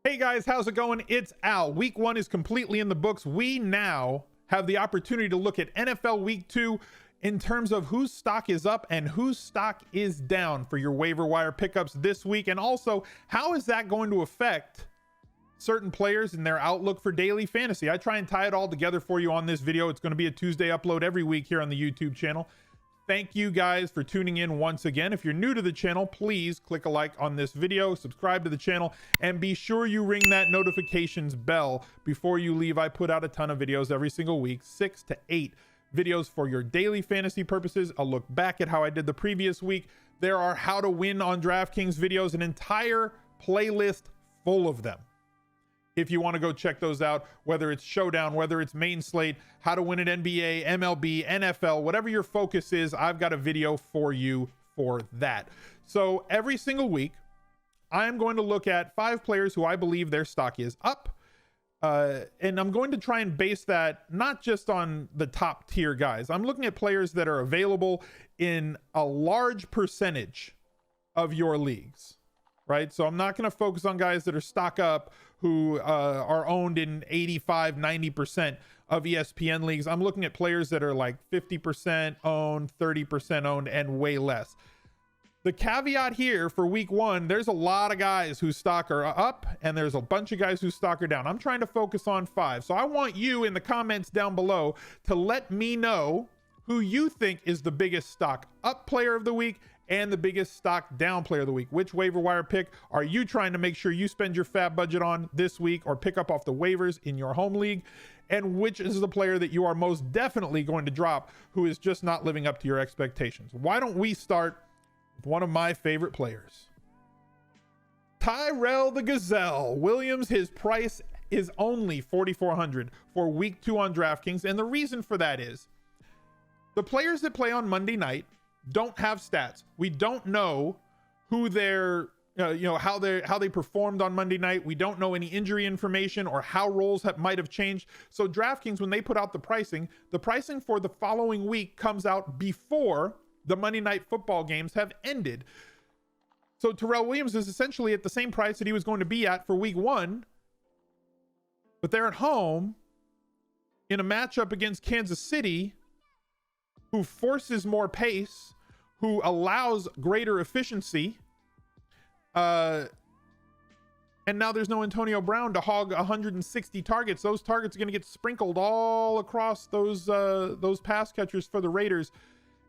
Hey guys, how's it going? It's Al. Week 1 is completely in the books. We now have the opportunity to look at NFL Week 2 in terms of whose stock is up and whose stock is down for your waiver wire pickups this week. And also, how is that going to affect certain players and their outlook for daily fantasy? I try and tie it all together for you on this video. It's going to be a Tuesday upload every week here on the YouTube channel. Thank you guys for tuning in once again. If you're new to the channel, please click a like on this video, subscribe to the channel, and be sure you ring that notifications bell before you leave. I put out a ton of videos every single week, 6 to 8 videos for your daily fantasy purposes. I'll look back at how I did the previous week. There are how to win on DraftKings videos, an entire playlist full of them. If you want to go check those out, whether it's Showdown, whether it's Main Slate, how to win at NBA, MLB, NFL, whatever your focus is, I've got a video for you for that. So every single week, I'm going to look at 5 players who I believe their stock is up. And I'm going to try and base that not just on the top tier guys. I'm looking at players that are available in a large percentage of your leagues, right? So I'm not going to focus on guys that are stock up who are owned in 85, 90% of ESPN leagues. I'm looking at players that are like 50% owned, 30% owned, and way less. The caveat here for week 1, there's a lot of guys whose stock are up and there's a bunch of guys whose stock are down. I'm trying to focus on 5. So I want you in the comments down below to let me know who you think is the biggest stock up player of the week and the biggest stock down player of the week. Which waiver wire pick are you trying to make sure you spend your fab budget on this week or pick up off the waivers in your home league? And which is the player that you are most definitely going to drop who is just not living up to your expectations? Why don't we start with one of my favorite players, Tyrell the Gazelle Williams. His price is only $4,400 for week 2 on DraftKings. And the reason for that is the players that play on Monday night don't have stats. We don't know who their how they performed on Monday night. We don't know any injury information or how roles might have changed. So DraftKings, when they put out the pricing for the following week comes out before the Monday night football games have ended. So Tyrell Williams is essentially at the same price that he was going to be at for week 1, but they're at home in a matchup against Kansas City, who forces more pace, who allows greater efficiency. And now there's no Antonio Brown to hog 160 targets. Those targets are going to get sprinkled all across those pass catchers for the Raiders.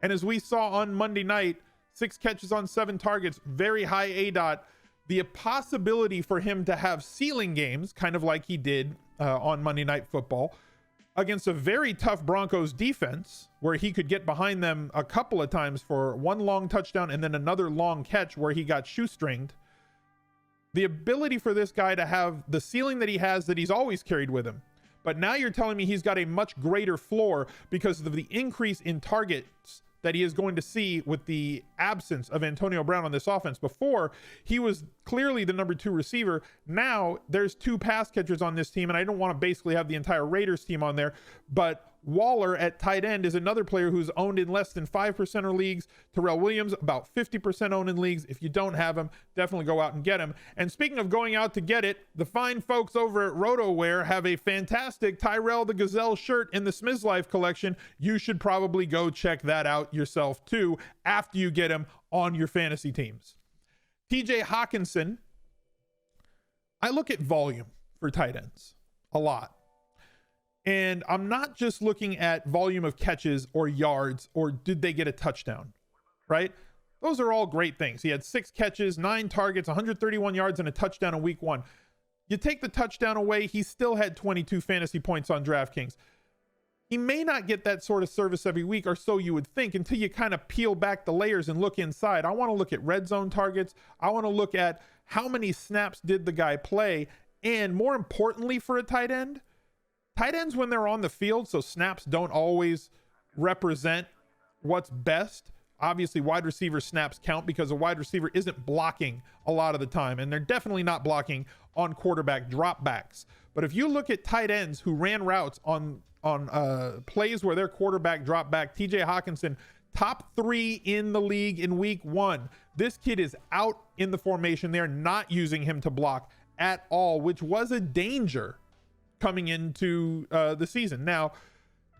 And as we saw on Monday night, 6 catches on 7 targets, very high ADOT. The possibility for him to have ceiling games, kind of like he did on Monday Night Football, against a very tough Broncos defense, where he could get behind them a couple of times for one long touchdown and then another long catch where he got shoestringed. The ability for this guy to have the ceiling that he has, that he's always carried with him. But now you're telling me he's got a much greater floor because of the increase in targets that he is going to see with the absence of Antonio Brown on this offense. Before, he was clearly the number 2 receiver. Now there's 2 pass catchers on this team, and I don't want to basically have the entire Raiders team on there, but Waller at tight end is another player who's owned in less than 5% of leagues. Tyrell Williams, about 50% owned in leagues. If you don't have him, definitely go out and get him. And speaking of going out to get it, the fine folks over at RotoWare have a fantastic Tyrell the Gazelle shirt in the Smiz Life collection. You should probably go check that out yourself too after you get him on your fantasy teams. TJ Hawkinson, I look at volume for tight ends a lot. And I'm not just looking at volume of catches or yards or did they get a touchdown, right? Those are all great things. He had 6 catches, 9 targets, 131 yards, and a touchdown in week 1. You take the touchdown away, he still had 22 fantasy points on DraftKings. He may not get that sort of service every week, or so you would think, until you kind of peel back the layers and look inside. I want to look at red zone targets. I want to look at how many snaps did the guy play. And more importantly for a tight end, tight ends, when they're on the field, so snaps don't always represent what's best. Obviously, wide receiver snaps count because a wide receiver isn't blocking a lot of the time, and they're definitely not blocking on quarterback dropbacks. But if you look at tight ends who ran routes on plays where their quarterback dropped back, TJ Hawkinson, top 3 in the league in week 1. This kid is out in the formation. They're not using him to block at all, which was a danger coming into the season. Now,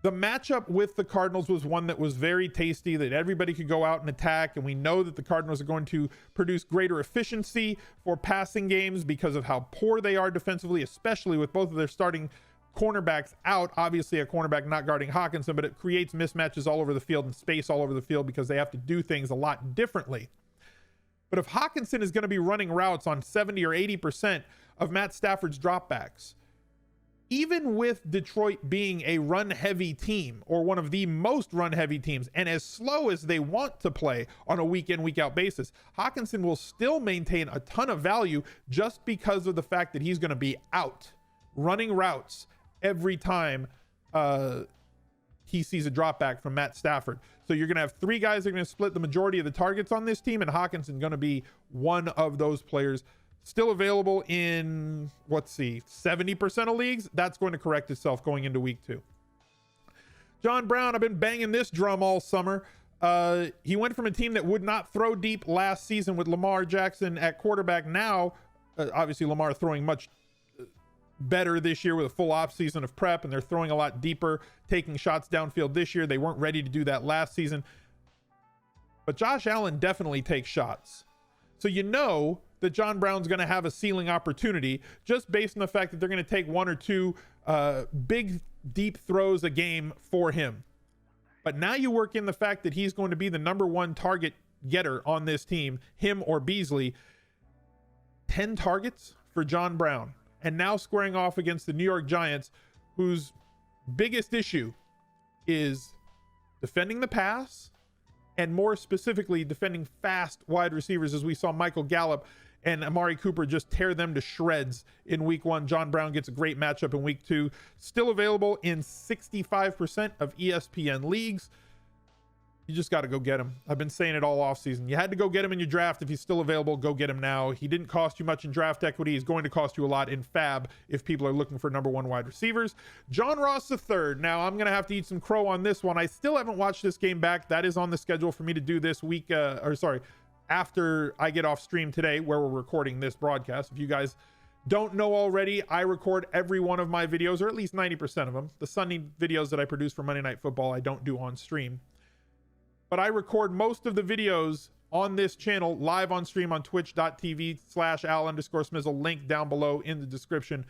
the matchup with the Cardinals was one that was very tasty, that everybody could go out and attack, and we know that the Cardinals are going to produce greater efficiency for passing games because of how poor they are defensively, especially with both of their starting cornerbacks out. Obviously a cornerback not guarding Hawkinson, but it creates mismatches all over the field and space all over the field because they have to do things a lot differently. But if Hawkinson is going to be running routes on 70 or 80% of Matt Stafford's dropbacks, even with Detroit being a run-heavy team, or one of the most run-heavy teams, and as slow as they want to play on a week-in, week-out basis, Hawkinson will still maintain a ton of value just because of the fact that he's going to be out running routes every time he sees a drop back from Matt Stafford. So you're going to have three guys that are going to split the majority of the targets on this team, and Hawkinson going to be one of those players. Still available in, let's see, 70% of leagues. That's going to correct itself going into week 2. John Brown, I've been banging this drum all summer. He went from a team that would not throw deep last season with Lamar Jackson at quarterback. Now, obviously Lamar throwing much better this year with a full off season of prep, and they're throwing a lot deeper, taking shots downfield this year. They weren't ready to do that last season. But Josh Allen definitely takes shots. So you know that John Brown's going to have a ceiling opportunity just based on the fact that they're going to take one or two big, deep throws a game for him. But now you work in the fact that he's going to be the number one target getter on this team, him or Beasley. 10 targets for John Brown. And now squaring off against the New York Giants, whose biggest issue is defending the pass, and more specifically defending fast wide receivers, as we saw Michael Gallup and Amari Cooper just tear them to shreds in week 1. John Brown gets a great matchup in week 2. Still available in 65% of ESPN leagues. You just got to go get him. I've been saying it all offseason. You had to go get him in your draft. If he's still available, go get him now. He didn't cost you much in draft equity. He's going to cost you a lot in fab if people are looking for number 1 wide receivers. John Ross III. Now, I'm going to have to eat some crow on this one. I still haven't watched this game back. That is on the schedule for me to do this week, after I get off stream today, where we're recording this broadcast. If you guys don't know already, I record every one of my videos, or at least 90% of them. The Sunday videos that I produce for Monday Night Football, I don't do on stream. But I record most of the videos on this channel live on stream on twitch.tv/al_smizzle, link down below in the description.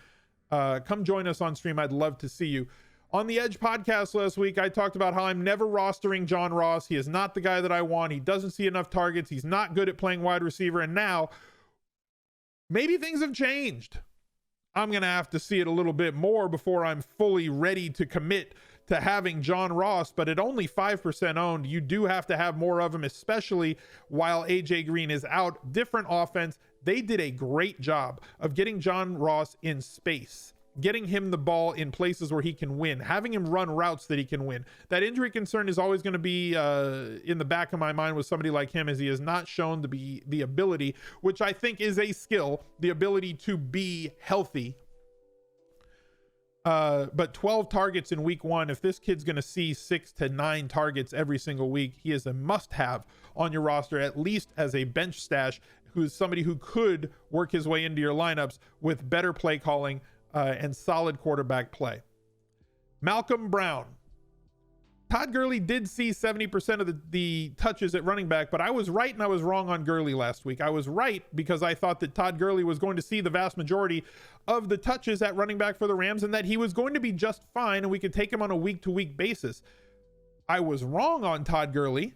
Come join us on stream. I'd love to see you. On the Edge podcast last week, I talked about how I'm never rostering John Ross. He is not the guy that I want. He doesn't see enough targets. He's not good at playing wide receiver. And now, maybe things have changed. I'm going to have to see it a little bit more before I'm fully ready to commit to having John Ross, but at only 5% owned, you do have to have more of him, especially while AJ Green is out. Different offense. They did a great job of getting John Ross in space, getting him the ball in places where he can win, having him run routes that he can win. That injury concern is always going to be in the back of my mind with somebody like him, as he has not shown to be the ability, which I think is a skill, the ability to be healthy. But 12 targets in week 1. If this kid's going to see 6 to 9 targets every single week, he is a must-have on your roster, at least as a bench stash, who is somebody who could work his way into your lineups with better play calling and solid quarterback play. Malcolm Brown. Todd Gurley did see 70% of the touches at running back, but I was right and I was wrong on Gurley last week. I was right because I thought that Todd Gurley was going to see the vast majority of the touches at running back for the Rams, and that he was going to be just fine and we could take him on a week-to-week basis. I was wrong on Todd Gurley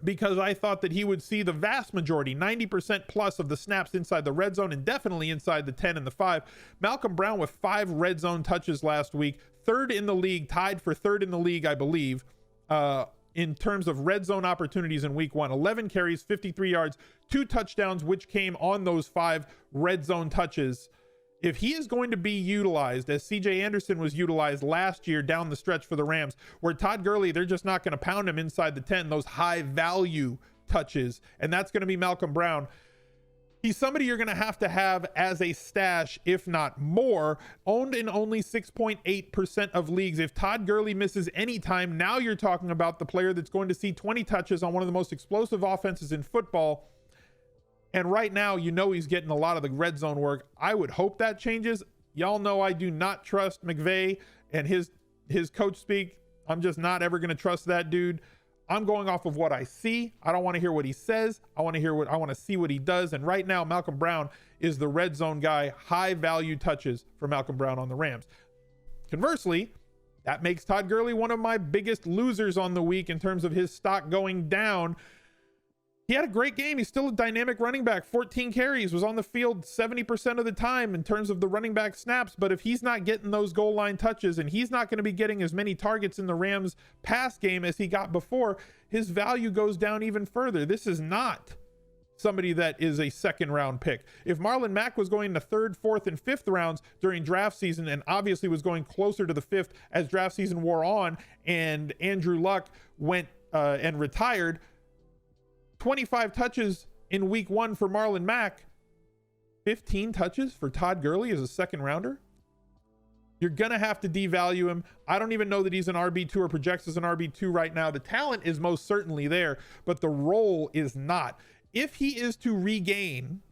because I thought that he would see the vast majority, 90% plus of the snaps inside the red zone, and definitely inside the 10 and the 5. Malcolm Brown with 5 red zone touches last week, third in the league, tied for third in the league, I believe, in terms of red zone opportunities in week 1. 11 carries, 53 yards, 2 touchdowns, which came on those 5 red zone touches. If he is going to be utilized as CJ Anderson was utilized last year down the stretch for the Rams, where Todd Gurley, they're just not going to pound him inside the 10, those high value touches, and that's going to be Malcolm Brown. He's somebody you're going to have as a stash, if not more, owned in only 6.8% of leagues. If Todd Gurley misses any time, now you're talking about the player that's going to see 20 touches on one of the most explosive offenses in football. And right now, you know, he's getting a lot of the red zone work. I would hope that changes. Y'all know I do not trust McVay and his coach speak. I'm just not ever going to trust that dude. I'm going off of what I see. I don't want to hear what he says. I want to see what he does. And right now, Malcolm Brown is the red zone guy. High value touches for Malcolm Brown on the Rams. Conversely, that makes Todd Gurley one of my biggest losers on the week in terms of his stock going down. He had a great game. He's still a dynamic running back. 14 carries, was on the field 70% of the time in terms of the running back snaps. But if he's not getting those goal line touches and he's not going to be getting as many targets in the Rams pass game as he got before, his value goes down even further. This is not somebody that is a second round pick. If Marlon Mack was going to third, fourth, and fifth rounds during draft season, and obviously was going closer to the fifth as draft season wore on and Andrew Luck went and retired, 25 touches in week 1 for Marlon Mack, 15 touches for Todd Gurley as a second rounder. You're going to have to devalue him. I don't even know that he's an RB2 or projects as an RB2 right now. The talent is most certainly there, but the role is not. If he is to regain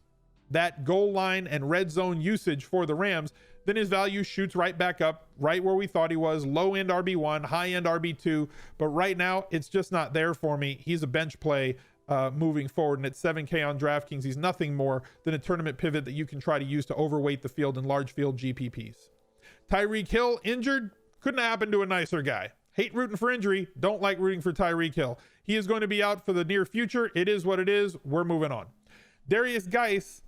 that goal line and red zone usage for the Rams, then his value shoots right back up, right where we thought he was. Low end RB1, high end RB2. But right now, it's just not there for me. He's a bench play moving forward, and at 7K on DraftKings, he's nothing more than a tournament pivot that you can try to use to overweight the field in large field GPPs. Tyreek Hill injured, couldn't have happened to a nicer guy. Hate rooting for injury, don't like rooting for Tyreek Hill. He is going to be out for the near future. It is what it is. We're moving on. Darius Geis,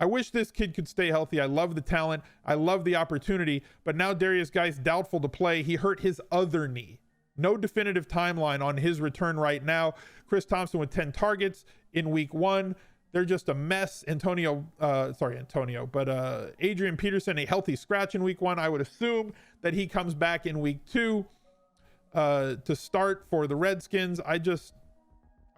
I wish this kid could stay healthy. I love the talent, I love the opportunity, but now Darius Geis doubtful to play. He hurt his other knee. No definitive timeline on his return right now. Chris Thompson with 10 targets in week 1. They're just a mess. Adrian Peterson, a healthy scratch in week 1. I would assume that he comes back in week 2 to start for the Redskins. I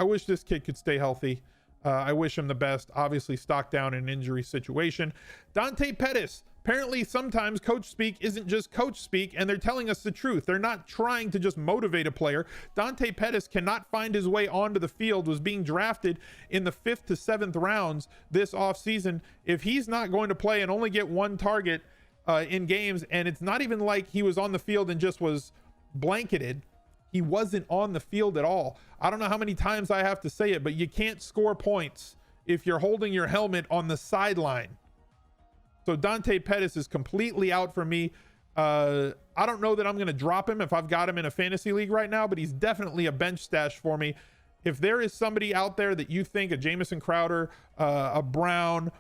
wish this kid could stay healthy. I wish him the best. Obviously stock down in an injury situation. Donte Pettis. Apparently sometimes coach speak isn't just coach speak, and they're telling us the truth. They're not trying to just motivate a player. Donte Pettis cannot find his way onto the field, was being drafted in the 5th to 7th rounds this offseason. If he's not going to play and only get 1 target in games, and it's not even like he was on the field and just was blanketed, he wasn't on the field at all. I don't know how many times I have to say it, but you can't score points if you're holding your helmet on the sideline. So Donte Pettis is completely out for me. I don't know that I'm going to drop him if I've got him in a fantasy league right now, but he's definitely a bench stash for me. If there is somebody out there that you think, a Jamison Crowder, a Brown,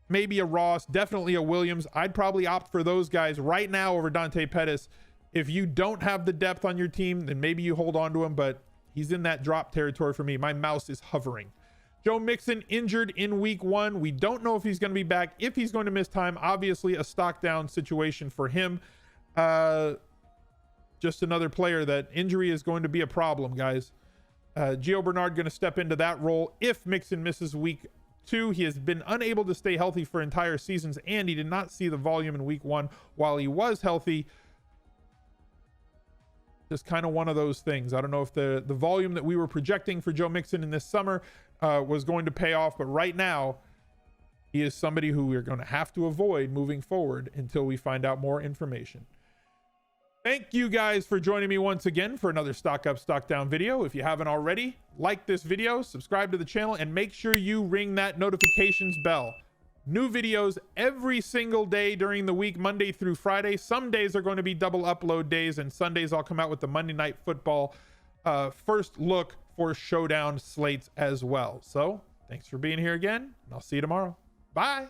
maybe a Ross, definitely a Williams, I'd probably opt for those guys right now over Donte Pettis. If you don't have the depth on your team, then maybe you hold on to him, but he's in that drop territory for me. My mouse is hovering. Joe Mixon injured in week 1. We don't know if he's going to be back, if he's going to miss time. Obviously a stock down situation for him. Just another player that injury is going to be a problem, guys. Gio Bernard going to step into that role if Mixon misses week 2. He has been unable to stay healthy for entire seasons, and he did not see the volume in week 1 while he was healthy. Just kind of one of those things. I don't know if the volume that we were projecting for Joe Mixon in this summer was going to pay off, but right now he is somebody who we're going to have to avoid moving forward until we find out more information. Thank you guys for joining me once again for another stock up, stock down video. If you haven't already, like this video, subscribe to the channel, and make sure you ring that notifications bell. New videos every single day during the week, Monday through Friday. Some days are going to be double upload days, and Sundays I'll come out with the Monday Night Football first look for showdown slates as well. So thanks for being here again, and I'll see you tomorrow. Bye.